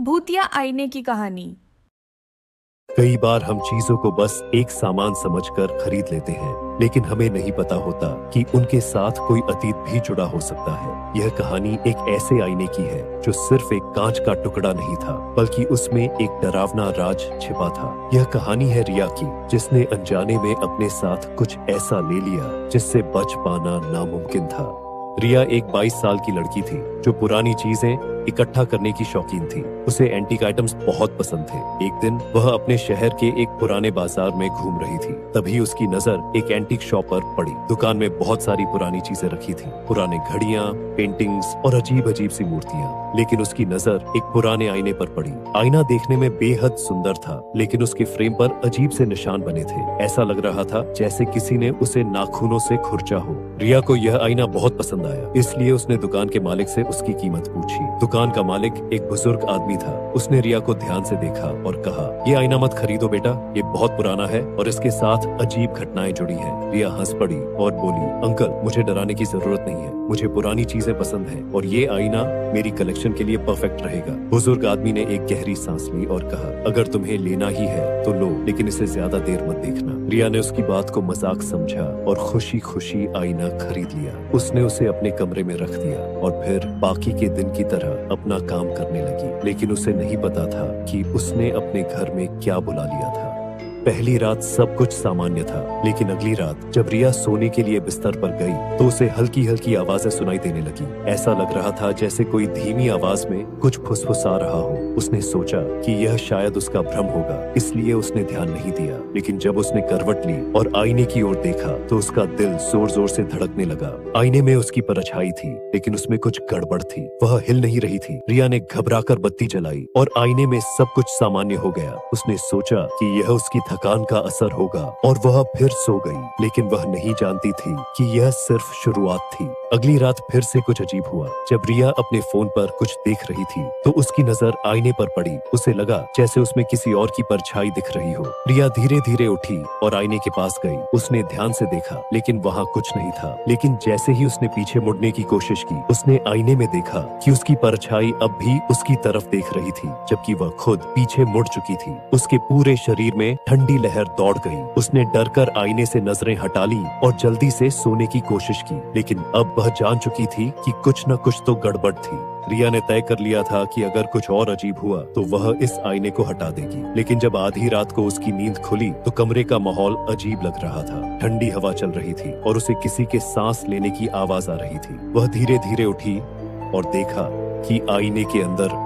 भूतिया आईने की कहानी। कई बार हम चीजों को बस एक सामान समझकर खरीद लेते हैं, लेकिन हमें नहीं पता होता कि उनके साथ कोई अतीत भी जुड़ा हो सकता है। यह कहानी एक ऐसे आईने की है जो सिर्फ एक कांच का टुकड़ा नहीं था, बल्कि उसमें एक डरावना राज छिपा था। यह कहानी है रिया की, जिसने अनजाने में अपने साथ कुछ ऐसा ले लिया जिससे बच पाना नामुमकिन था। रिया एक 22 साल की लड़की थी जो पुरानी चीजें इकट्ठा करने की शौकीन थी। उसे एंटीक आइटम्स बहुत पसंद थे। एक दिन वह अपने शहर के एक पुराने बाजार में घूम रही थी। तभी उसकी नजर एक एंटीक शॉप पर पड़ी। दुकान में बहुत सारी पुरानी चीजें रखी थी, पुराने घड़ियां, पेंटिंग्स और अजीब अजीब सी मूर्तियां। लेकिन उसकी नजर एक पुराने आईने पर पड़ी। आईना देखने में बेहद सुंदर था, लेकिन उसके फ्रेम पर अजीब से निशान बने थे। ऐसा लग रहा था जैसे किसी ने उसे नाखूनों से खुरचा हो। रिया को यह आईना बहुत पसंद आया, इसलिए उसने दुकान के मालिक से उसकी कीमत पूछी। दुकान का मालिक एक बुजुर्ग आदमी था। उसने रिया को ध्यान से देखा और कहा, ये आईना मत खरीदो बेटा, ये बहुत पुराना है और इसके साथ अजीब घटनाएं जुड़ी हैं। रिया हंस पड़ी और बोली, अंकल, मुझे डराने की जरूरत नहीं है, मुझे पुरानी चीजें पसंद हैं और ये आईना मेरी कलेक्शन के लिए परफेक्ट रहेगा। बुजुर्ग आदमी ने एक गहरी सांस ली और कहा, अगर तुम्हें लेना ही है तो लो, लेकिन इसे ज्यादा देर मत देखना। रिया ने उसकी बात को मजाक समझा और खुशी खुशी आईना खरीद लिया। उसने उसे अपने कमरे में रख दिया और फिर बाकी के दिन की तरह अपना काम करने लगी। लेकिन उसे नहीं पता था कि उसने अपने घर में क्या बुला लिया था। पहली रात सब कुछ सामान्य था, लेकिन अगली रात जब रिया सोने के लिए बिस्तर पर गई तो उसे हल्की हल्की आवाजें सुनाई देने लगी। ऐसा लग रहा था जैसे कोई धीमी आवाज में कुछ फुसफुसा रहा हो। उसने सोचा कि यह शायद उसका भ्रम होगा, इसलिए उसने ध्यान नहीं दिया। लेकिन जब उसने करवट ली और आईने की ओर देखा तो उसका दिल जोर जोर से धड़कने लगा। आईने में उसकी परछाई थी, लेकिन उसमें कुछ गड़बड़ थी। वह हिल नहीं रही थी। रिया ने घबराकर बत्ती जलाई और आईने में सब कुछ सामान्य हो गया। उसने सोचा कि यह उसकी थकान का असर होगा और वह फिर सो गई। लेकिन वह नहीं जानती थी कि यह सिर्फ शुरुआत थी। अगली रात फिर से कुछ अजीब हुआ। जब रिया अपने फोन पर कुछ देख रही थी तो उसकी नजर आईने पर पड़ी। उसे लगा जैसे उसमें किसी और की परछाई दिख रही हो। रिया धीरे धीरे उठी और आईने के पास गई। उसने ध्यान से देखा, लेकिन वहाँ कुछ नहीं था। लेकिन जैसे ही उसने पीछे मुड़ने की कोशिश की, उसने आईने में देखा कि उसकी परछाई अब भी उसकी तरफ देख रही थी, जबकि वह खुद पीछे मुड़ चुकी थी। उसके पूरे शरीर में ठंडी लहर दौड़ गई। उसने डरकर आईने से नजरें हटा ली और जल्दी से सोने की कोशिश की। लेकिन अब वह जान चुकी थी कि कुछ न कुछ तो गड़बड़ थी। रिया ने तय कर लिया था कि अगर कुछ और अजीब हुआ तो वह इस आईने को हटा देगी। लेकिन जब आधी रात को उसकी नींद खुली तो कमरे का माहौल अजीब लग रहा था। ठंडी हवा चल रही थी और उसे किसी के सांस लेने की आवाज आ रही थी। वह धीरे धीरे उठी और देखा कि आईने के अंदर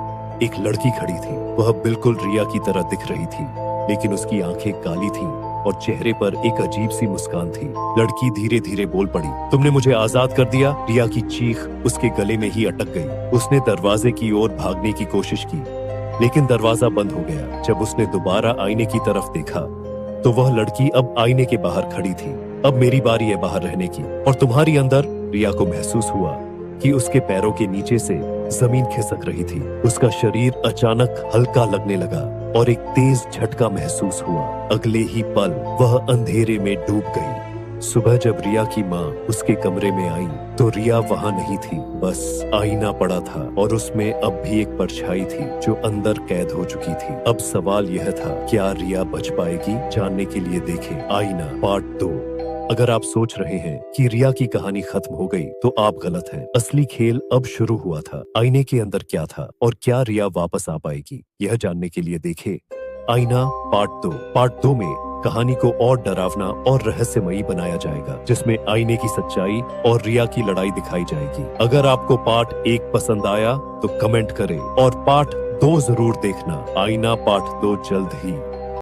एक लड़की खड़ी थी। वह बिल्कुल रिया की तरह दिख रही थी, लेकिन उसकी आंखें काली थीं और चेहरे पर एक अजीब सी मुस्कान थी। लड़की धीरे धीरे बोल पड़ी, तुमने मुझे आजाद कर दिया। रिया की चीख उसके गले में ही अटक गई। उसने दरवाजे की ओर भागने की कोशिश की, लेकिन दरवाजा बंद हो गया। जब उसने दोबारा आईने की तरफ देखा तो वह लड़की अब आईने के बाहर खड़ी थी। अब मेरी बारी है बाहर रहने की और तुम्हारी अंदर। रिया को महसूस हुआ कि उसके पैरों के नीचे से जमीन खिसक रही थी। उसका शरीर अचानक हल्का लगने लगा और एक तेज झटका महसूस हुआ। अगले ही पल वह अंधेरे में डूब गई। सुबह जब रिया की माँ उसके कमरे में आई तो रिया वहाँ नहीं थी, बस आईना पड़ा था और उसमें अब भी एक परछाई थी जो अंदर कैद हो चुकी थी। अब सवाल यह था, क्या रिया बच पाएगी? जानने के लिए देखें आईना पार्ट 2। अगर आप सोच रहे हैं कि रिया की कहानी खत्म हो गई तो आप गलत हैं। असली खेल अब शुरू हुआ था। आईने के अंदर क्या था और क्या रिया वापस आ पाएगी? यह जानने के लिए देखें आईना पार्ट 2। पार्ट 2 में कहानी को और डरावना और रहस्यमयी बनाया जाएगा, जिसमें आईने की सच्चाई और रिया की लड़ाई दिखाई जाएगी। अगर आपको पार्ट 1 पसंद आया तो कमेंट करें और पार्ट 2 जरूर देखना। आईना पार्ट 2 जल्द ही।